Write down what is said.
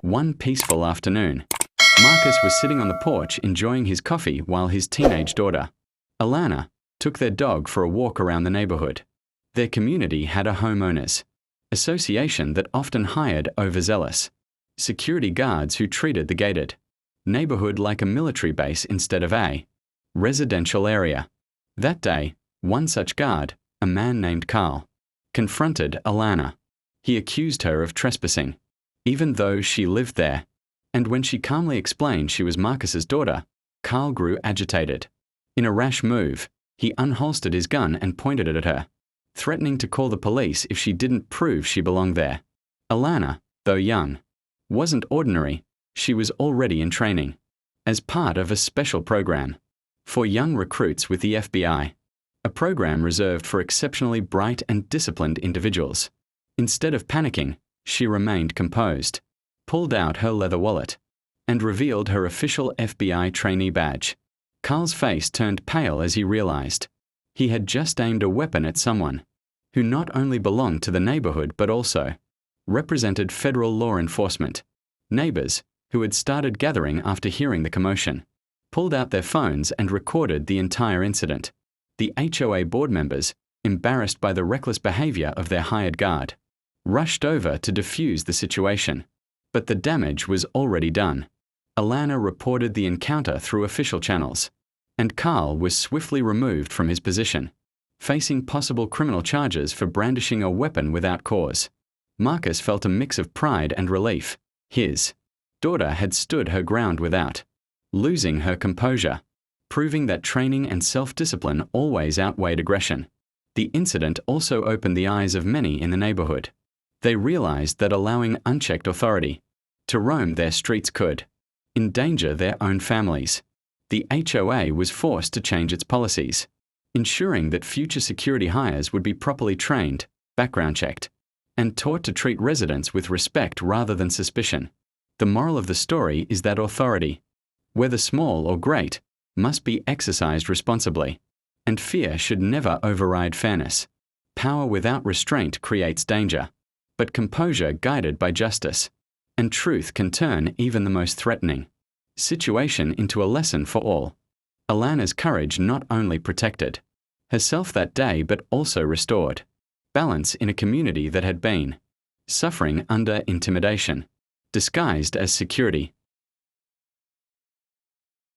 One peaceful afternoon, Marcus was sitting on the porch enjoying his coffee while his teenage daughter, Alana, took their dog for a walk around the neighborhood. Their community had a homeowners association that often hired overzealous security guards who treated the gated neighborhood like a military base instead of a residential area. That day, one such guard, a man named Carl, confronted Alana. He accused her of trespassing, even though she lived there, and when she calmly explained she was Marcus's daughter, Carl grew agitated. In a rash move, he unholstered his gun and pointed it at her, threatening to call the police if she didn't prove she belonged there. Alana, though young, wasn't ordinary. She was already in training, as part of a special program for young recruits with the FBI, a program reserved for exceptionally bright and disciplined individuals. Instead of panicking, she remained composed, pulled out her leather wallet, and revealed her official FBI trainee badge. Carl's face turned pale as he realized he had just aimed a weapon at someone who not only belonged to the neighborhood but also represented federal law enforcement. Neighbors, who had started gathering after hearing the commotion, pulled out their phones and recorded the entire incident. The HOA board members, embarrassed by the reckless behavior of their hired guard, rushed over to defuse the situation. But the damage was already done. Alana reported the encounter through official channels, and Carl was swiftly removed from his position, facing possible criminal charges for brandishing a weapon without cause. Marcus felt a mix of pride and relief. His daughter had stood her ground without losing her composure, proving that training and self-discipline always outweighed aggression. The incident also opened the eyes of many in the neighborhood. They realized that allowing unchecked authority to roam their streets could endanger their own families. The HOA was forced to change its policies, ensuring that future security hires would be properly trained, background checked, and taught to treat residents with respect rather than suspicion. The moral of the story is that authority, whether small or great, must be exercised responsibly, and fear should never override fairness. Power without restraint creates danger, but composure guided by justice and truth can turn even the most threatening situation into a lesson for all. Alana's courage not only protected herself that day but also restored balance in a community that had been suffering under intimidation, disguised as security.